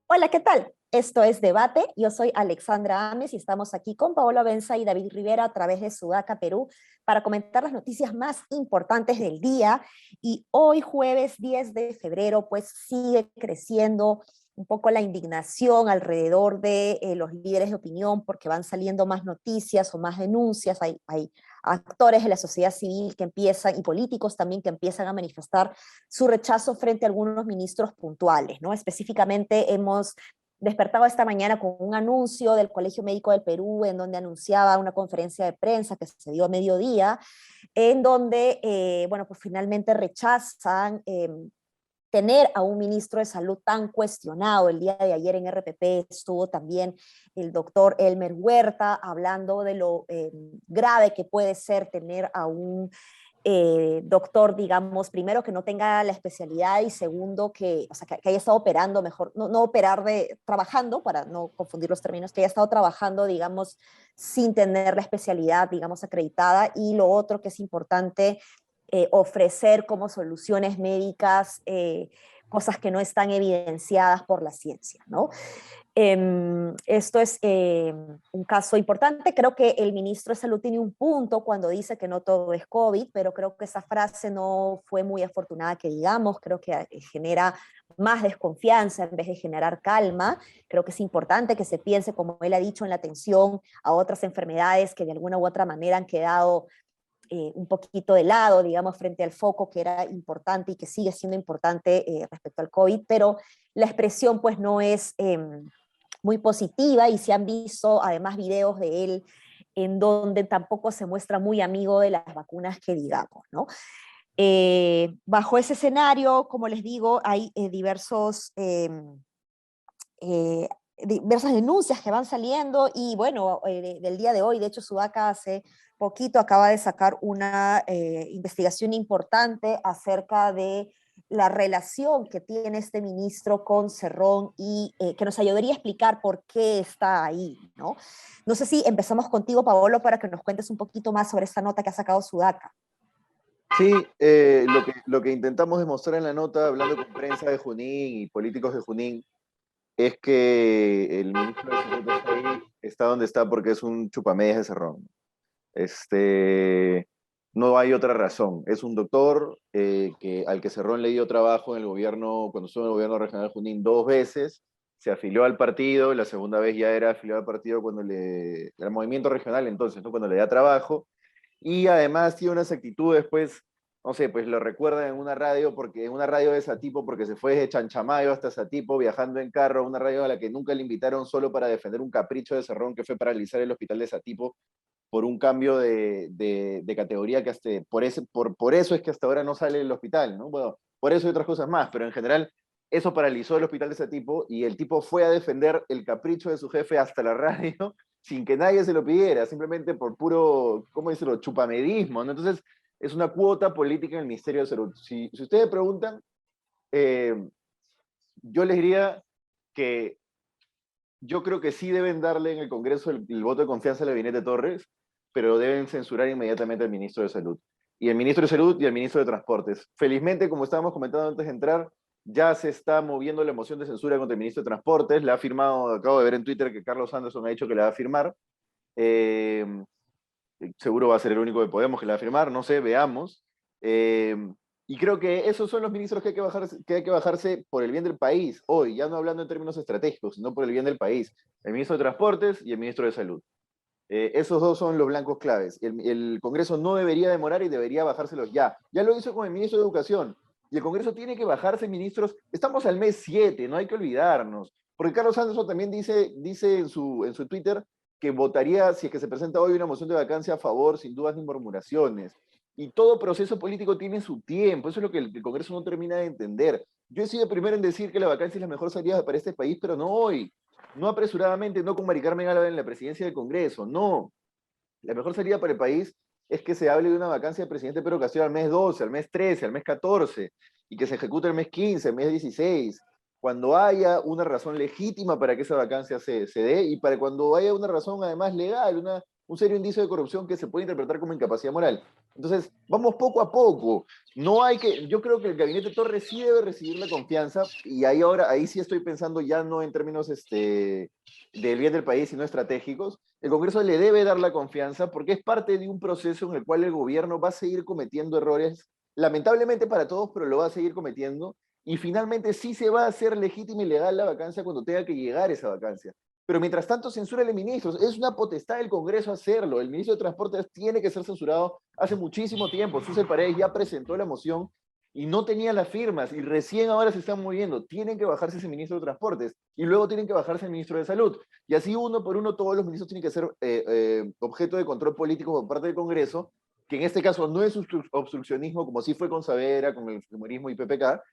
Hola, ¿qué tal? Esto es Debate. Yo soy Alexandra Ames y estamos aquí con Paola Benza y David Rivera a través de Sudaca, Perú, para comentar las noticias más importantes del día. Y hoy, jueves 10 de febrero, pues sigue creciendo un poco la indignación alrededor de los líderes de opinión porque van saliendo más noticias o más denuncias. Hay actores de la sociedad civil que empiezan, y políticos también, que empiezan a manifestar su rechazo frente a algunos ministros puntuales, ¿no? Específicamente hemos despertado esta mañana con un anuncio del Colegio Médico del Perú, en donde anunciaba una conferencia de prensa que se dio a mediodía, en donde, bueno, pues finalmente rechazan tener a un ministro de salud tan cuestionado. El día de ayer en RPP estuvo también el doctor Elmer Huerta hablando de lo grave que puede ser tener a un doctor, digamos, primero que no tenga la especialidad y segundo que, o sea, que haya estado operando mejor, no operar trabajando, para no confundir los términos, que haya estado trabajando, digamos, sin tener la especialidad, digamos, acreditada. Y lo otro que es importante, ofrecer como soluciones médicas cosas que no están evidenciadas por la ciencia, ¿no? Esto es un caso importante. Creo que el ministro de Salud tiene un punto cuando dice que no todo es COVID, pero creo que esa frase no fue muy afortunada, que digamos. Creo que genera más desconfianza en vez de generar calma. Creo que es importante que se piense, como él ha dicho, en la atención a otras enfermedades que de alguna u otra manera han quedado un poquito de lado, digamos, frente al foco que era importante y que sigue siendo importante respecto al COVID, pero la expresión pues no es muy positiva, y se han visto además videos de él en donde tampoco se muestra muy amigo de las vacunas, que digamos, ¿no? Bajo ese escenario, como les digo, hay diversas denuncias que van saliendo. Y bueno, del día de hoy, de hecho, Sudaca hace poquito acaba de sacar una investigación importante acerca de la relación que tiene este ministro con Cerrón, y que nos ayudaría a explicar por qué está ahí, ¿no? No sé si empezamos contigo, Paolo, para que nos cuentes un poquito más sobre esta nota que ha sacado Sudaca. Sí, lo que intentamos demostrar en la nota, hablando con prensa de Junín y políticos de Junín, es que el ministro de Salud está ahí, está donde está porque es un chupamedias de Cerrón. No hay otra razón. Es un doctor al que Cerrón le dio trabajo en el gobierno, cuando estuvo en el gobierno regional de Junín, 2 veces. Se afilió al partido, la segunda vez ya era afiliado al partido cuando al movimiento regional entonces, ¿no? Cuando le da trabajo. Y además tiene unas actitudes, pues, no sé, pues lo recuerdan en una radio, porque en una radio de Satipo, porque se fue de Chanchamayo hasta Satipo viajando en carro, una radio a la que nunca le invitaron solo para defender un capricho de Cerrón, que fue paralizar el hospital de Satipo por un cambio de categoría que hasta, por eso es que hasta ahora no sale el hospital, ¿no? Bueno, por eso y otras cosas más, pero en general eso paralizó el hospital de Satipo y el tipo fue a defender el capricho de su jefe hasta la radio sin que nadie se lo pidiera, simplemente por puro, ¿cómo decirlo?, chupamedismo, ¿no? Entonces, es una cuota política en el Ministerio de Salud. Si ustedes preguntan, yo les diría que yo creo que sí deben darle en el Congreso el voto de confianza al gabinete Torres, pero deben censurar inmediatamente al ministro de Salud. Y el ministro de Salud y el ministro de Transportes. Felizmente, como estábamos comentando antes de entrar, ya se está moviendo la moción de censura contra el ministro de Transportes. La ha firmado, acabo de ver en Twitter que Carlos Anderson ha dicho que la va a firmar. Eh, Seguro va a ser el único de Podemos que la va a firmar, no sé, veamos. Eh, y creo que esos son los ministros que hay que bajarse por el bien del país hoy, ya no hablando en términos estratégicos, sino por el bien del país. El ministro de Transportes y el ministro de Salud. Esos dos son los blancos claves. El Congreso no debería demorar y debería bajárselos ya. Ya lo hizo con el ministro de Educación. Y el Congreso tiene que bajarse, ministros. Estamos al mes 7, no hay que olvidarnos. Porque Carlos Anderson también dice en su Twitter que votaría, si es que se presenta hoy una moción de vacancia, a favor, sin dudas ni murmuraciones. Y todo proceso político tiene su tiempo. Eso es lo que el Congreso no termina de entender. Yo he sido el primero en decir que la vacancia es la mejor salida para este país, pero no hoy. No apresuradamente, no con Mari Carmen Álvarez en la presidencia del Congreso, no. La mejor salida para el país es que se hable de una vacancia de presidente Pedro Castillo al mes 12, al mes 13, al mes 14, y que se ejecute el mes 15, el mes 16. cuando haya una razón legítima para que esa vacancia se dé y para cuando haya una razón además legal, un serio indicio de corrupción que se puede interpretar como incapacidad moral. Entonces, vamos poco a poco. No hay que, yo creo que el gabinete Torres sí debe recibir la confianza y ahí sí estoy pensando ya no en términos del bien del país, sino estratégicos. El Congreso le debe dar la confianza porque es parte de un proceso en el cual el gobierno va a seguir cometiendo errores, lamentablemente para todos, pero lo va a seguir cometiendo y finalmente sí se va a hacer legítima y legal la vacancia cuando tenga que llegar esa vacancia. Pero mientras tanto, censúrale ministros. Es una potestad del Congreso hacerlo. El ministro de Transportes tiene que ser censurado hace muchísimo tiempo. Susel Paredes ya presentó la moción y no tenía las firmas y recién ahora se están moviendo. Tienen que bajarse ese ministro de Transportes y luego tienen que bajarse el ministro de Salud. Y así uno por uno todos los ministros tienen que ser objeto de control político por parte del Congreso, que en este caso no es obstruccionismo como sí fue con Savera, con el fujimorismo y PPK,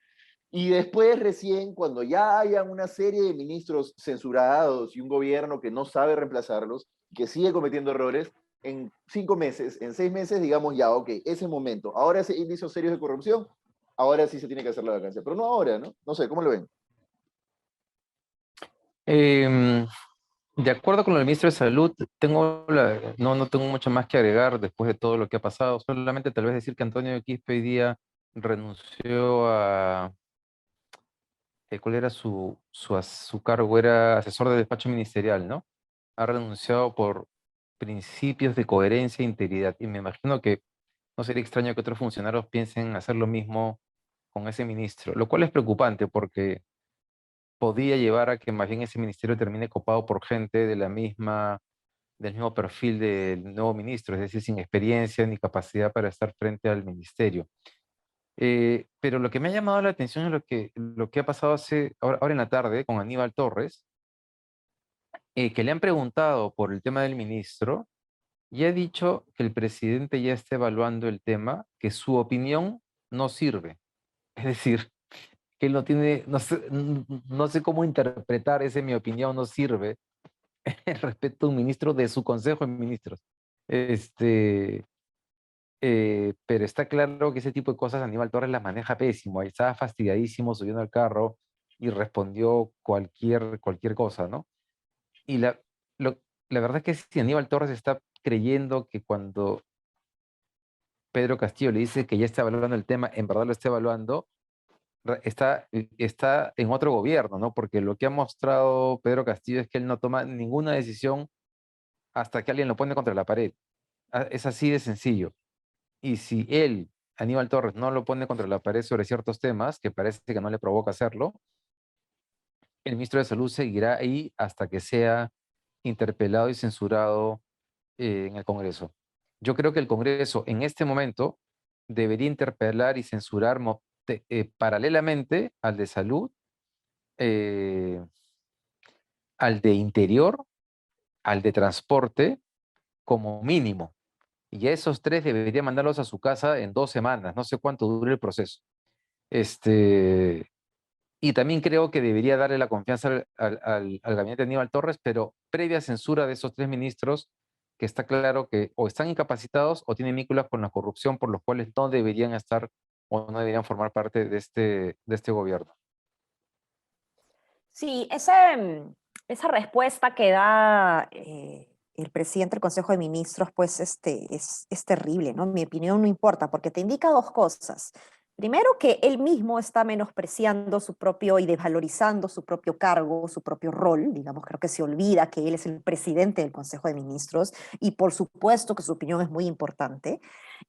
y después recién, cuando ya haya una serie de ministros censurados y un gobierno que no sabe reemplazarlos, que sigue cometiendo errores, en 5 meses, en 6 meses, digamos ya, ok, ese momento, ahora ese indicios serios de corrupción, ahora sí se tiene que hacer la vacancia, pero no ahora, ¿no? No sé, ¿cómo lo ven? Em, de acuerdo con el ministro de Salud, no tengo mucho más que agregar después de todo lo que ha pasado. Solamente tal vez decir que Antonio Quispe hoy día renunció a, ¿cuál era su cargo? Era asesor de despacho ministerial, ¿no? Ha renunciado por principios de coherencia e integridad. Y me imagino que no sería extraño que otros funcionarios piensen hacer lo mismo con ese ministro, lo cual es preocupante porque podía llevar a que más bien ese ministerio termine copado por gente del mismo perfil del nuevo ministro, es decir, sin experiencia ni capacidad para estar frente al ministerio. Pero lo que me ha llamado la atención es lo que ha pasado ahora en la tarde con Aníbal Torres, que le han preguntado por el tema del ministro y ha dicho que el presidente ya está evaluando el tema, que su opinión no sirve. Es decir, que él no tiene, no sé cómo interpretar ese mi opinión no sirve respecto a un ministro de su Consejo de Ministros. Este, pero está claro que ese tipo de cosas Aníbal Torres las maneja pésimo. Ahí estaba fastidiadísimo subiendo al carro y respondió cualquier cosa, ¿no? Y la verdad es que si Aníbal Torres está creyendo que cuando Pedro Castillo le dice que ya está evaluando el tema, en verdad lo está evaluando, está en otro gobierno, ¿no? Porque lo que ha mostrado Pedro Castillo es que él no toma ninguna decisión hasta que alguien lo pone contra la pared. Es así de sencillo. Y si él, Aníbal Torres, no lo pone contra la pared sobre ciertos temas, que parece que no le provoca hacerlo, el ministro de Salud seguirá ahí hasta que sea interpelado y censurado en el Congreso. Yo creo que el Congreso en este momento debería interpelar y censurar paralelamente al de Salud, eh, al de Interior, al de Transporte, como mínimo. Y a esos tres debería mandarlos a su casa en 2 semanas, no sé cuánto dure el proceso. Y también creo que debería darle la confianza al gabinete de Aníbal Torres, pero previa censura de esos 3 ministros que está claro que o están incapacitados o tienen vínculos con la corrupción por los cuales no deberían estar o no deberían formar parte de este gobierno. Sí, esa respuesta que da el presidente del Consejo de Ministros, pues es terrible, ¿no? Mi opinión no importa, porque te indica dos cosas. Primero, que él mismo está menospreciando su propio y desvalorizando su propio cargo, su propio rol, digamos, creo que se olvida que él es el presidente del Consejo de Ministros y por supuesto que su opinión es muy importante.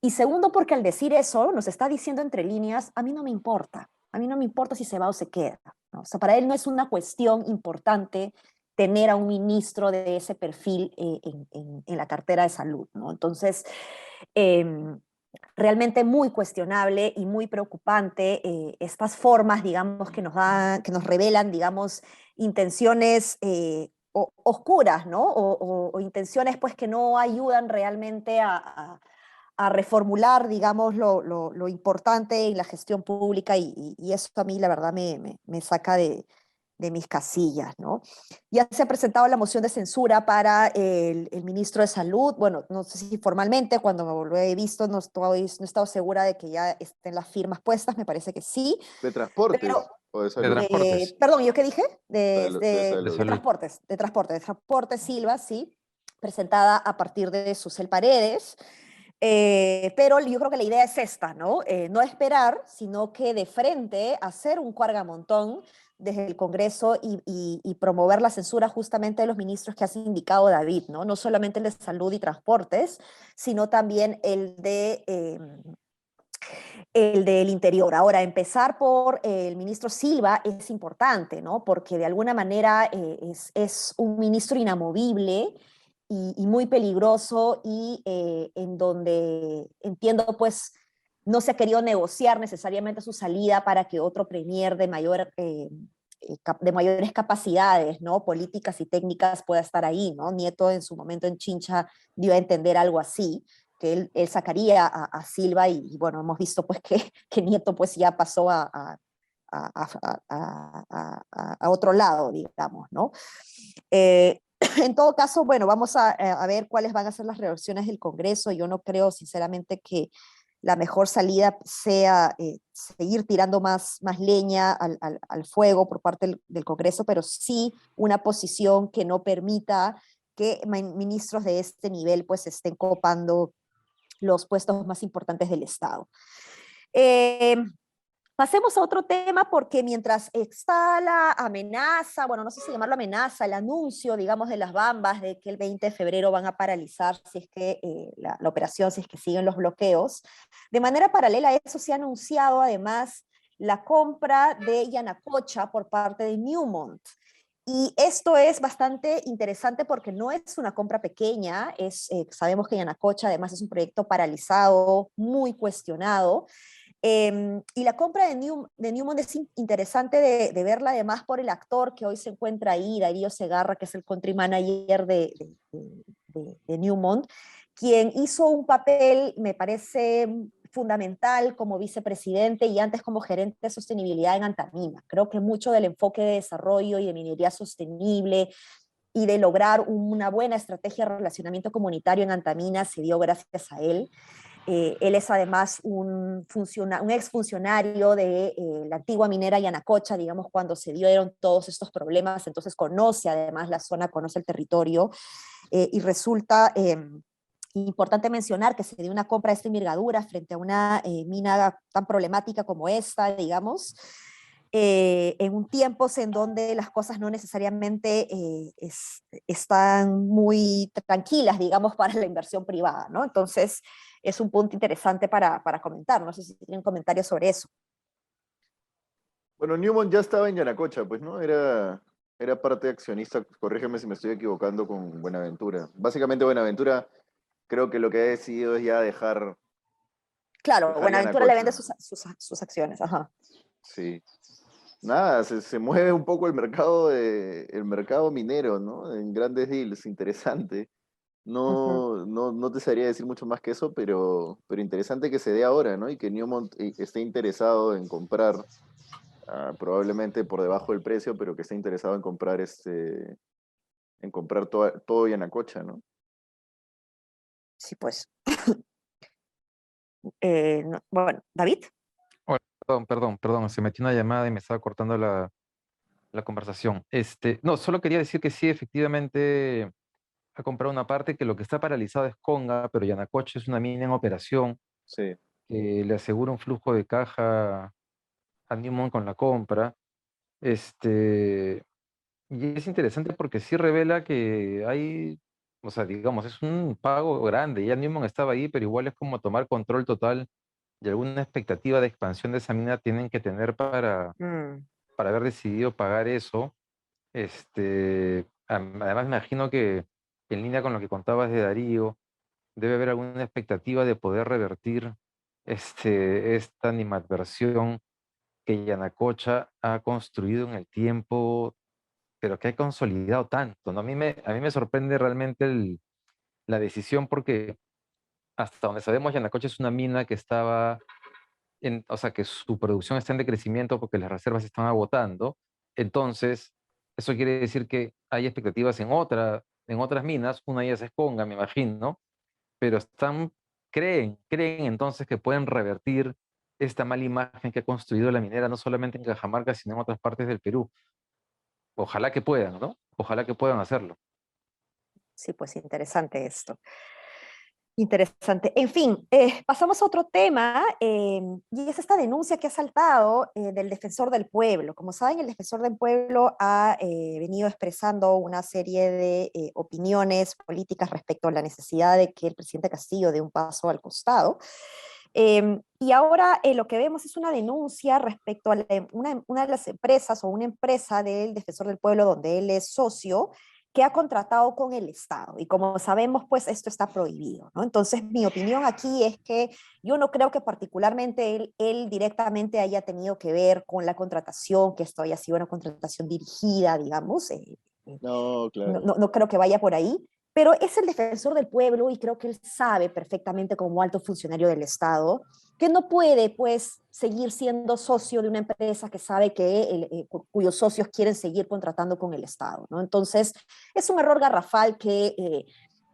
Y segundo, porque al decir eso nos está diciendo entre líneas, a mí no me importa. A mí no me importa si se va o se queda, ¿no? O sea, para él no es una cuestión importante tener a un ministro de ese perfil en la cartera de salud, ¿no? Entonces, eh, realmente muy cuestionable y muy preocupante estas formas, digamos, que nos revelan, digamos, intenciones oscuras, ¿no? O intenciones, pues, que no ayudan realmente a reformular, digamos, lo importante en la gestión pública y eso a mí, la verdad, me saca de mis casillas, ¿no? Ya se ha presentado la moción de censura para el ministro de Salud. Bueno, no sé si formalmente, cuando lo he visto, no he estado segura de que ya estén las firmas puestas, me parece que sí. De Pero Transportes. o de De salud. transportes, Perdón, ¿yo qué dije? De de salud. salud. De transportes Silva, sí, presentada a partir de Susel Paredes. Pero yo creo que la idea es esta, ¿no? No esperar, sino que de frente hacer un cuargamontón desde el Congreso y promover la censura justamente de los ministros que has indicado, David, ¿no? No solamente el de salud y transportes, sino también el del interior. Ahora, empezar por el ministro Silva es importante, ¿no? Porque de alguna manera es un ministro inamovible y muy peligroso y en donde entiendo pues no se ha querido negociar necesariamente su salida para que otro premier de mayores capacidades, ¿no? Políticas y técnicas pueda estar ahí, ¿no? Nieto en su momento en Chincha dio a entender algo así, que él sacaría a Silva y, bueno, hemos visto pues que Nieto pues ya pasó a otro lado, digamos, ¿no? Eh, en todo caso, bueno, vamos a ver cuáles van a ser las reacciones del Congreso. Yo no creo, sinceramente, que la mejor salida sea seguir tirando más leña al fuego por parte del Congreso, pero sí una posición que no permita que ministros de este nivel pues estén copando los puestos más importantes del Estado. Eh, Pasemos a otro tema porque mientras está la amenaza, bueno, no sé si llamarlo amenaza, el anuncio, digamos, de las Bambas de que el 20 de febrero van a paralizar si es que la operación, si es que siguen los bloqueos, de manera paralela a eso se ha anunciado además la compra de Yanacocha por parte de Newmont. Y esto es bastante interesante porque no es una compra pequeña, sabemos que Yanacocha además es un proyecto paralizado, muy cuestionado, y la compra de Newmont es interesante de verla además por el actor que hoy se encuentra ahí, Darío Segarra, que es el country manager de Newmont, quien hizo un papel, me parece fundamental como vicepresidente y antes como gerente de sostenibilidad en Antamina. Creo que mucho del enfoque de desarrollo y de minería sostenible y de lograr una buena estrategia de relacionamiento comunitario en Antamina se dio gracias a él. Él es además un exfuncionario de la antigua minera Yanacocha, digamos, cuando se dieron todos estos problemas, entonces conoce además la zona, conoce el territorio, y resulta importante mencionar que se dio una compra de esta envergadura frente a una mina tan problemática como esta, digamos, en un tiempo en donde las cosas no necesariamente están muy tranquilas, digamos, para la inversión privada, ¿no? Entonces, es un punto interesante para comentar. No sé si tienen comentarios sobre eso. Bueno, Newmont ya estaba en Yanacocha, pues, ¿no? Era parte accionista, corrígeme si me estoy equivocando, con Buenaventura. Básicamente Buenaventura creo que lo que ha decidido es ya Claro, dejar Buenaventura le vende Yanacocha. sus acciones, ajá. Sí. Nada, se mueve un poco el mercado minero, ¿no? En grandes deals, interesante. Ujú. No te sabría decir mucho más que eso, pero interesante que se dé ahora, ¿no? Y que Newmont esté interesado en comprar, probablemente por debajo del precio, pero que esté interesado en comprar todo Yanacocha, ¿no? Sí, pues. Bueno, David. Bueno, perdón, se metió una llamada y me estaba cortando la conversación. No, solo quería decir que sí, efectivamente ha comprado una parte que lo que está paralizado es Conga, pero Yanacocha es una mina en operación Sí. que le asegura un flujo de caja a Newmont con la compra. Este, y es interesante porque sí revela que hay, o sea, digamos, es un pago grande. Ya Newmont estaba ahí, pero igual es como tomar control total y alguna expectativa de expansión de esa mina tienen que tener Mm. para haber decidido pagar eso. Además, me imagino que en línea con lo que contabas de Darío, debe haber alguna expectativa de poder revertir esta animadversión que Yanacocha ha construido en el tiempo, pero que ha consolidado tanto, ¿no? A mí me sorprende realmente la decisión porque hasta donde sabemos, Yanacocha es una mina que estaba o sea, que su producción está en decrecimiento porque las reservas se están agotando. Entonces, eso quiere decir que hay expectativas en otras minas, una de ellas es Conga, me imagino, pero creen entonces que pueden revertir esta mala imagen que ha construido la minera, no solamente en Cajamarca, sino en otras partes del Perú. Ojalá que puedan, ¿no? Ojalá que puedan hacerlo. Sí, pues interesante esto. Interesante. En fin, pasamos a otro tema, y es esta denuncia que ha saltado del Defensor del Pueblo. Como saben, el Defensor del Pueblo ha venido expresando una serie de opiniones políticas respecto a la necesidad de que el presidente Castillo dé un paso al costado. Y ahora lo que vemos es una denuncia respecto a una de las empresas o una empresa del Defensor del Pueblo donde él es socio, que ha contratado con el Estado. Y como sabemos, pues esto está prohibido, ¿no? Entonces, mi opinión aquí es que yo no creo que particularmente él directamente haya tenido que ver con la contratación, que esto haya sido una contratación dirigida, digamos. No, claro. No creo que vaya por ahí, pero es el defensor del pueblo y creo que él sabe perfectamente como alto funcionario del Estado que no puede pues seguir siendo socio de una empresa que sabe que cuyos socios quieren seguir contratando con el Estado, ¿no? Entonces es un error garrafal que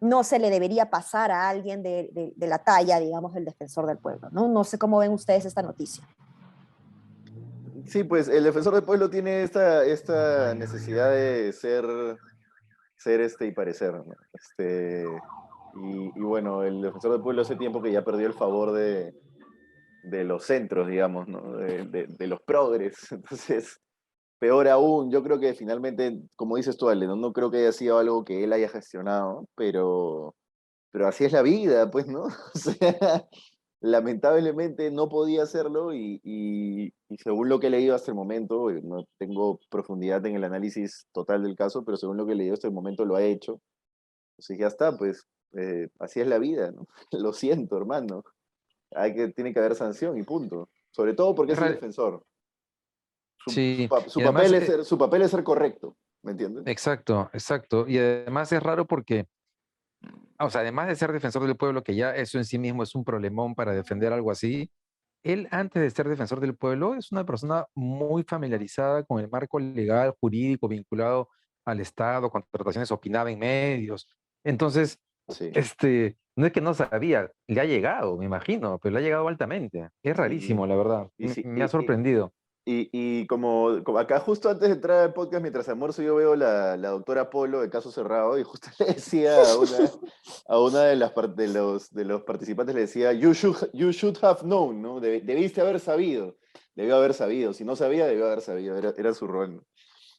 no se le debería pasar a alguien de la talla, digamos, del defensor del pueblo, ¿no? No sé cómo ven ustedes esta noticia. Sí, pues el defensor del pueblo tiene esta necesidad de ser y parecer, ¿no? Y bueno, el defensor del pueblo hace tiempo que ya perdió el favor de los centros, digamos, ¿no? De los progres. Entonces, peor aún, yo creo que finalmente, como dices tú, Ale, no creo que haya sido algo que él haya gestionado, pero así es la vida, pues, ¿no? O sea, lamentablemente no podía hacerlo y según lo que he leído hasta el momento, no tengo profundidad en el análisis total del caso, pero según lo que he leído hasta el momento lo ha hecho. Entonces ya está, pues así es la vida, ¿no? Lo siento, hermano. Tiene que haber sanción y punto. Sobre todo porque Es es el ra- defensor. Sí, Su y además, papel es su papel es ser correcto, ¿me entiendes? exacto, exacto. Y además es raro porque, o sea, además de ser defensor del pueblo, que ya eso en sí mismo es un problemón para defender algo así, él antes de ser defensor del pueblo es una persona muy familiarizada con el marco legal, jurídico, vinculado al Estado, contrataciones, opinaba en medios. Entonces, Sí. no es que no sabía, le ha llegado, me imagino, pero le ha llegado altamente. Es rarísimo, Sí. la verdad. Y, sí, Me ha sorprendido. y como acá justo antes de entrar al podcast, mientras almuerzo, yo veo la doctora Polo de Caso Cerrado y justo le decía a una de los participantes, le decía, you should have known, ¿no? Debiste haber sabido, debió haber sabido, si no sabía, debió haber sabido, era su rol, ¿no?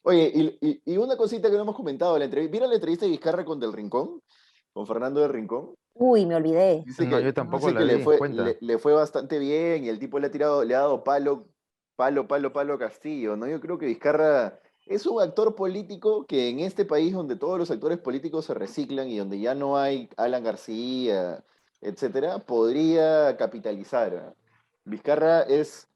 Oye, y una cosita que no hemos comentado, ¿vieron la entrevista de Vizcarra con Del Rincón? Con Fernando del Rincón. Uy, me olvidé. Dice No, que, yo tampoco dice la que le vi, fue, cuenta. le fue bastante bien y el tipo le ha dado palo a Castillo, ¿no? Yo creo que Vizcarra es un actor político que en este país donde todos los actores políticos se reciclan y donde ya no hay Alan García, etcétera, podría capitalizar. ¿Ah? Vizcarra es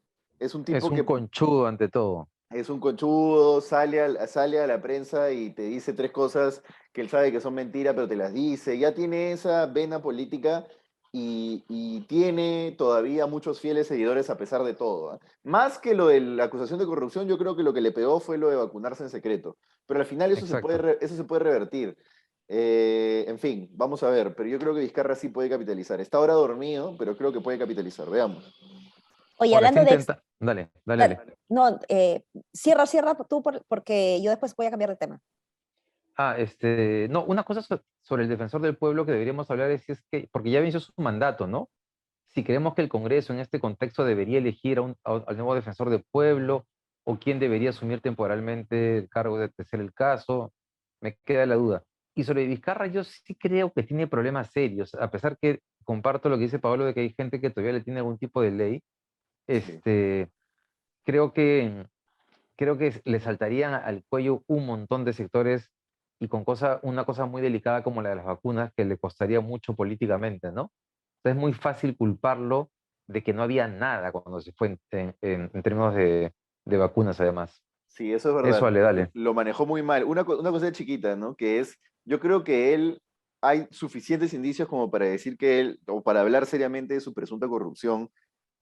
un tipo Es un que conchudo ante todo. es un conchudo, sale a la prensa y te dice tres cosas que él sabe que son mentiras, pero te las dice. Ya tiene esa vena política y tiene todavía muchos fieles seguidores a pesar de todo. ¿Ah? Más que lo de la acusación de corrupción, yo creo que lo que le pegó fue lo de vacunarse en secreto. Pero al final eso se puede, Exacto. eso se puede revertir. En fin, vamos a ver, pero yo creo que Vizcarra sí puede capitalizar. Está ahora dormido, pero creo que puede capitalizar. Veamos. Oye, Ahora está hablando de intenta. Dale, dale, Dale. dale. No, cierra tú porque yo después voy a cambiar de tema. No, una cosa sobre el defensor del pueblo que deberíamos hablar es, si es que, porque ya venció su mandato, ¿no? Si creemos que el Congreso en este contexto debería elegir al nuevo defensor del pueblo o quién debería asumir temporalmente el cargo de ser el caso, me queda la duda. Y sobre Vizcarra, yo sí creo que tiene problemas serios, a pesar que comparto lo que dice Pablo de que hay gente que todavía le tiene algún tipo de ley. Sí. este, creo que le saltarían al cuello un montón de sectores y con una cosa muy delicada como la de las vacunas que le costaría mucho políticamente, ¿no? Entonces es muy fácil culparlo de que no había nada cuando se fue en términos de vacunas, además. Sí, eso es Eso, verdad. Ale, dale. Lo manejó muy mal. Una cosa chiquita, ¿no? Que es, yo creo que hay suficientes indicios como para decir que él, o para hablar seriamente de su presunta corrupción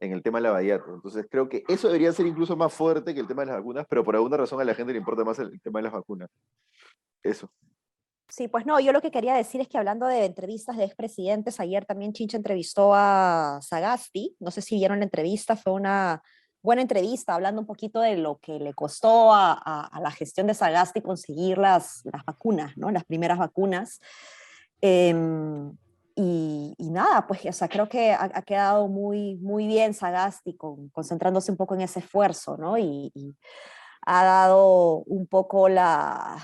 en el tema de Lavallato. Entonces creo que eso debería ser incluso más fuerte que el tema de las vacunas, pero por alguna razón a la gente le importa más el tema de las vacunas. Eso. Sí, pues no, yo lo que quería decir es que hablando de entrevistas de expresidentes, ayer también Chincha entrevistó a Sagasti, no sé si vieron la entrevista, fue una buena entrevista, hablando un poquito de lo que le costó a la gestión de Sagasti conseguir las vacunas, ¿no? Las primeras vacunas. Em, y nada, pues, o sea, creo que ha quedado muy, muy bien Sagasti, concentrándose un poco en ese esfuerzo, ¿no? Y ha dado un poco la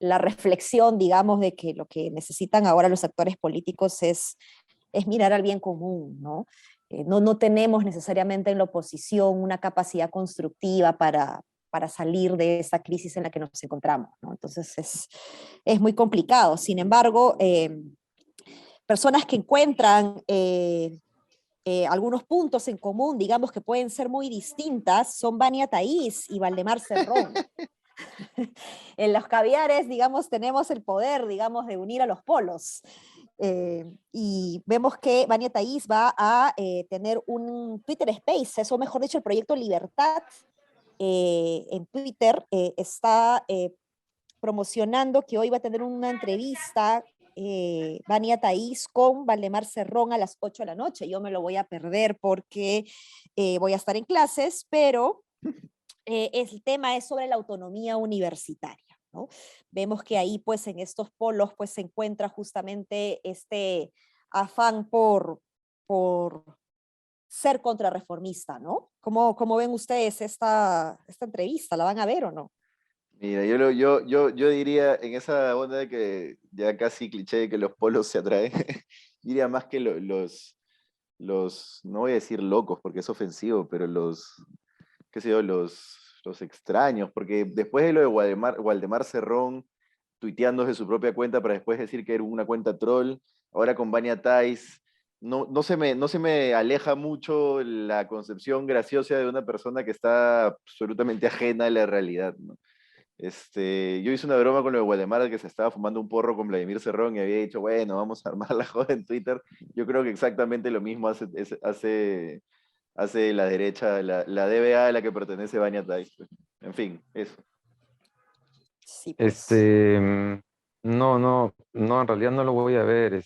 reflexión, digamos, de que lo que necesitan ahora los actores políticos es mirar al bien común, ¿no? No tenemos necesariamente en la oposición una capacidad constructiva para salir de esta crisis en la que nos encontramos, ¿no? Entonces es muy complicado. Sin embargo, personas que encuentran algunos puntos en común, digamos que pueden ser muy distintas, son Vania Thaís y Valdemar Cerrón. En los caviares, digamos, tenemos el poder, digamos, de unir a los polos. Y vemos que Vania Thaís va a tener un Twitter Space, o mejor dicho, el proyecto Libertad en Twitter está promocionando que hoy va a tener una entrevista Vania Thaís con Valdemar Cerrón a las 8 de la noche. Yo me lo voy a perder porque voy a estar en clases, pero el tema es sobre la autonomía universitaria, ¿no? Vemos que ahí, pues, en estos polos, pues, se encuentra justamente este afán por ser contrarreformista, ¿no? ¿Cómo ven ustedes esta entrevista? ¿La van a ver o no? Mira, yo diría en esa onda de que ya casi cliché de que los polos se atraen, diría más que no voy a decir locos porque es ofensivo, pero qué sé yo, los extraños, porque después de lo de Waldemar Cerrón tuiteando desde su propia cuenta para después decir que era una cuenta troll, ahora con Vania Tais, no se me aleja mucho la concepción graciosa de una persona que está absolutamente ajena a la realidad, ¿no? Yo hice una broma con lo de Waldemar que se estaba fumando un porro con Vladimir Cerrón y había dicho, bueno, vamos a armar la joda en Twitter. Yo creo que exactamente lo mismo hace la derecha, la DBA a la que pertenece Vania Tais. En fin, eso. Sí, pues. No, en realidad no lo voy a ver.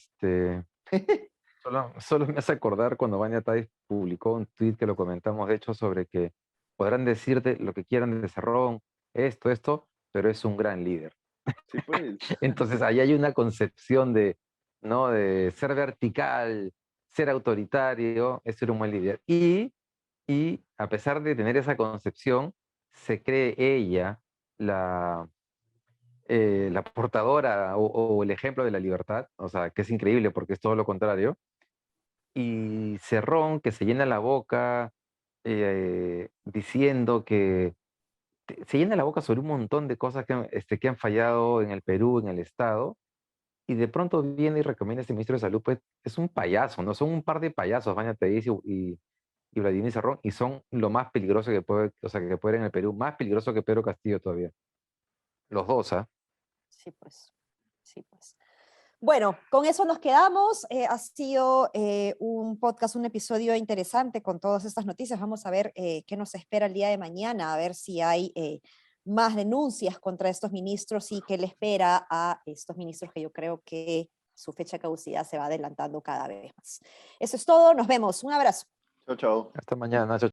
Solo me hace acordar cuando Vania Tais publicó un tweet que lo comentamos, de hecho, sobre que podrán decirte lo que quieran de Cerrón, esto, pero es un gran líder. Sí, pues. Entonces ahí hay una concepción de, ¿no? De ser vertical, ser autoritario, es ser un buen líder. Y a pesar de tener esa concepción, se cree ella la portadora o el ejemplo de la libertad, o sea, que es increíble porque es todo lo contrario. Y Cerrón, que se llena la boca diciendo que se llena la boca sobre un montón de cosas que han fallado en el Perú, en el Estado, y de pronto viene y recomienda a este ministro de Salud, pues es un payaso, ¿no? Son un par de payasos, Vania Thaís y Vladimir Cerrón, y son lo más peligroso que puede, o sea, que puede haber en el Perú, más peligroso que Pedro Castillo todavía. Los dos, ¿ah? Sí, pues. Sí, pues. Bueno, con eso nos quedamos. Ha sido un podcast, un episodio interesante con todas estas noticias. Vamos a ver qué nos espera el día de mañana, a ver si hay más denuncias contra estos ministros y qué le espera a estos ministros que yo creo que su fecha de caducidad se va adelantando cada vez más. Eso es todo. Nos vemos. Un abrazo. Chao, chao. Hasta mañana. Chao.